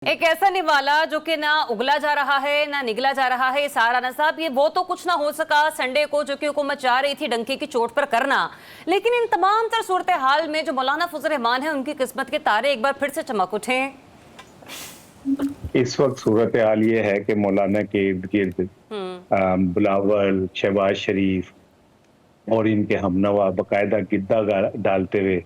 एक ऐसा निवाला जो कि ना उगला जा रहा है ना निगला जा रहा है। सहाराना साहब, ये वो तो कुछ ना हो सका संडे को जो कि हुकूमत चाह रही थी डंके की चोट पर करना, लेकिन इन तमाम तर सूरत हाल में जो मौलाना फजल रहमान है उनकी किस्मत के तारे एक बार फिर से चमक उठे हैं। इस वक्त सूरत हाल ये है कि मौलाना के इर्द गिर्द बिलावल, शहबाज शरीफ और इनके हमनवा बकायदा गिद्दा डालते हुए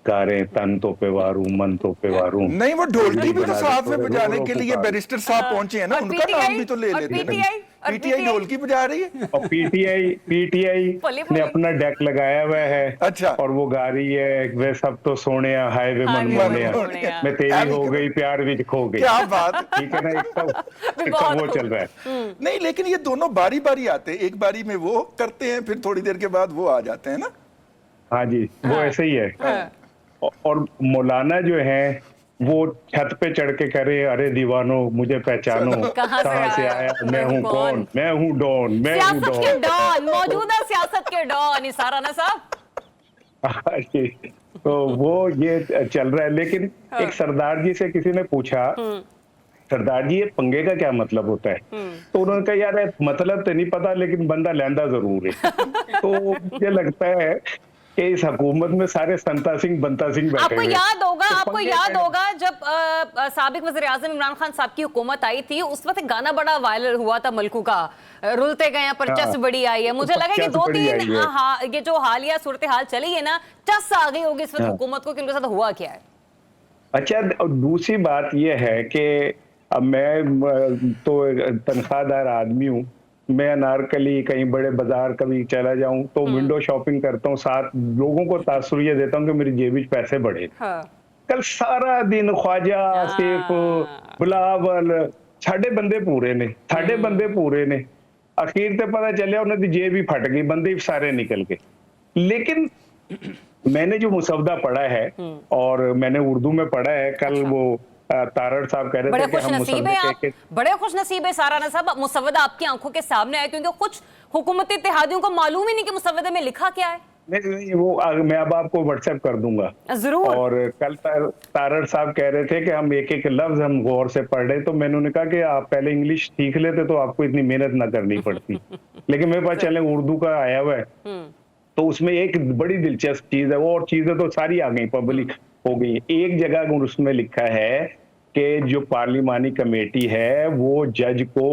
गा रहे हैं, तन तो पे वारू मन तो पे वारू। नहीं, वो ढोलकी भी तो साथ में बजाने के लिए बैरिस्टर साहब पहुंचे हैं ना, उनका नाम भी तो ले लेते हैं। पीटीआई ढोलकी बजा रही है और पीटीआई ने अपना डेक लगाया हुआ है। अच्छा। और वो गा रही है वे सब तो सोने हाय वे मन मोने, मैं तेरी हो गई प्यार भी खो गई। क्या बात, ठीक है ना, एक वो चल रहा है। नहीं, लेकिन ये दोनों बारी बारी आते हैं, एक बारी में वो करते हैं, फिर थोड़ी देर के बाद वो आ जाते हैं ना। हाँ जी, वो ऐसे ही है। और मौलाना जो है वो छत पे चढ़ के करे, अरे दीवानो मुझे पहचानो, कहाँ से आया, मैं हूँ कौन, मैं हूँ डॉन, मैं हूँ डॉन, मौजूदा सियासत के डॉन सहाराना साहब। तो वो ये चल रहा है। लेकिन एक सरदार जी से किसी ने पूछा, सरदार जी ये पंगे का क्या मतलब होता है? तो उन्होंने कहा यार मतलब तो नहीं पता, लेकिन बंदा लैंदा जरूर है। तो मुझे लगता है कि इस हुकूमत में सारे संता सिंह बंता सिंह बैठे आपको याद होगा जब साबिक वज़ीर आज़म इमरान खान साहब की हुकूमत आई थी, उस वक्त गाना बड़ा वायरल हुआ था मलकू का, रुलते गए पर चस बड़ी आई है। मुझे लगा कि 2-3 ये जो हालिया सूरत हाल चली है ना, चस आ गई होगी इस वक्त हुकूमत को कि उनके साथ हुआ क्या है। अच्छा, दूसरी बात यह है कि अब मैं तो तनख्वाहदार आदमी हूँ, मैं अनारकली कहीं बड़े बाजार कभी चला जाऊं तो विंडो शॉपिंग करता हूँ, साथ लोगों को तासुर ये देता हूँ कि मेरी जेब में पैसे बढ़े। कल सारा दिन ख्वाजा आसिफ बिलावल साढ़े बंदे पूरे ने अखीर ते पता चलिया उन्होंने जेब ही फट गई, बंदे सारे निकल गए। लेकिन मैंने जो मुसवदा पढ़ा है और मैंने उर्दू में पढ़ा है, कल वो तारड़ साहब कह रहे थे कि हम बड़े खुश नसीब है सहाराना साहब, मुसवदा आपकी आंखों के सामने है, क्योंकि कुछ हुकूमती इत्तेहादियों को मालूम ही नहीं कि मुसवदे में लिखा क्या है। नहीं, वो मैं अब आपको व्हाट्सएप कर दूंगा जरूर। और कल तारड़ साहब कह रहे थे कि हम एक एक लफ्ज हम गौर से पढ़ रहे, तो मैंने उन्हें कहा कि आप पहले इंग्लिश सीख लेते तो आपको इतनी मेहनत ना करनी पड़ती। लेकिन मेरे पास चले उर्दू का आया हुआ है, तो उसमें एक बड़ी दिलचस्प चीज है, वो और चीजें तो सारी आ गई, पब्लिक हो गई। एक जगह उसमें लिखा है कि जो पार्लिमानी कमेटी है वो जज को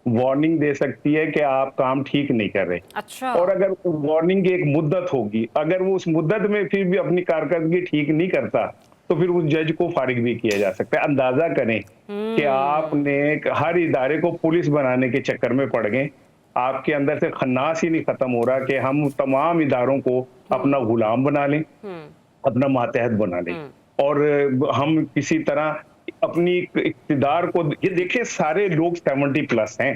वार्निंग दे सकती है कि आप काम ठीक नहीं कर रहे। अच्छा। और अगर वार्निंग की एक मुद्दत होगी, अगर वो उस मुद्दत में फिर भी अपनी कारकर्दगी ठीक नहीं करता तो फिर उस जज को फारिग भी किया जा सकता है। अंदाजा करें कि आपने हर इदारे को पुलिस बनाने के चक्कर में पड़ गए, आपके अंदर से खन्नास ही नहीं खत्म हो रहा कि हम तमाम इदारों को अपना गुलाम बना लें, अपना मातहत बना लें, और हम किसी तरह अपनी इक़्तिदार को, ये देखिए सारे लोग 70+ हैं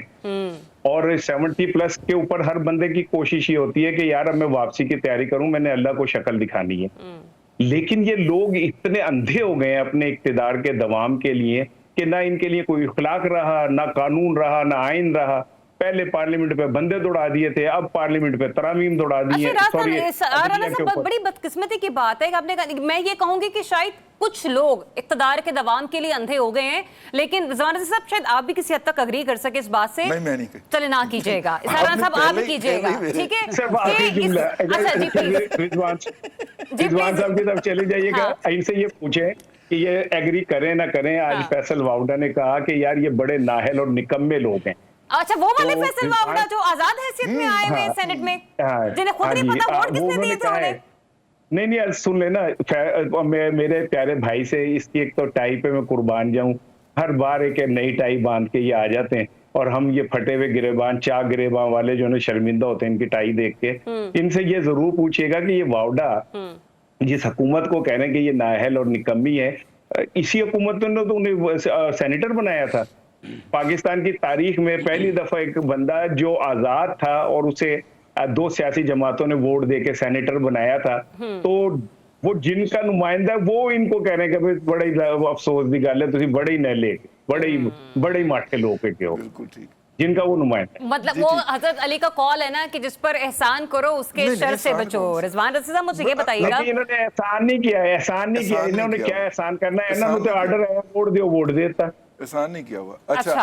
और 70+ के ऊपर हर बंदे की कोशिश ये होती है कि यार अब मैं वापसी की तैयारी करूं, मैंने अल्लाह को शक्ल दिखानी है। लेकिन ये लोग इतने अंधे हो गए हैं अपने इक़्तिदार के दवाम के लिए कि ना इनके लिए कोई इखलाक रहा, ना कानून रहा, ना आइन रहा। पहले पार्लियामेंट पे बंदे दौड़ा दिए थे, अब पार्लियामेंट पे तरामीम दौड़ा दी है। बड़ी बदकिस्मती की बात है आपने, मैं ये कहूंगी कि शायद कुछ लोग इक़्तिदार के दवाम के लिए अंधे हो गए हैं, लेकिन ज़माना साहब शायद आप भी किसी हद तक अग्री कर सके इस बात से। नहीं, मैं नहीं। चले ना कीजिएगा सहाराना साहब, आप कीजिएगा, ठीक है। रिजवान साहब की तरफ चले जाइएगा, इनसे ये पूछे कि ये एग्री करें ना करें। आज फैसल वाउडा ने कहा कि यार ये बड़े नाहल और निकम्मे लोग हैं। अच्छा, वो वाले फैसल वाउडा जो आजाद हैसियत में आए हुए सेनेट में, जिन्हें खुद नहीं पता वोट किसने दिए थे उन्हें। नहीं, सुन लेना, मेरे प्यारे भाई से इसकी एक तो टाई पे मैं कुर्बान जाऊं, हर बार एक नई टाई बांध के ये आ जाते हैं और हम ये फटे हुए गिरेबान, चाक गिरेबान वाले जो है शर्मिंदा होते हैं इनकी टाई देख के। इनसे ये जरूर पूछिएगा कि ये वाउडा जिस हुकूमत को कह रहे हैं कि ये नाअहल और निकम्मी है, इसी हुकूमत ने तो उन्हें सेनेटर बनाया था। पाकिस्तान की तारीख में पहली दफा एक बंदा जो आजाद था और उसे 2 सियासी जमातों ने वोट देके सेनेटर बनाया था, तो वो जिनका नुमाइंदा वो इनको कह रहे हैं कि बड़े अफसोस की गल है, तुम बड़े ही नहले बड़े ही माठे लोग हो, जिनका वो नुमाइंदा। मतलब वो हजरत अली का कॉल है ना कि जिस पर एहसान करो उसके शर से बचो। रिजवान रज़ी साहब, मुझे ये बताइएगा। इन्होंने एहसान नहीं किया, इन्होंने क्या एहसान करना है? इन्होंने तो आर्डर है वोट दो, वोट देता। एहसान नहीं किया हुआ। अच्छा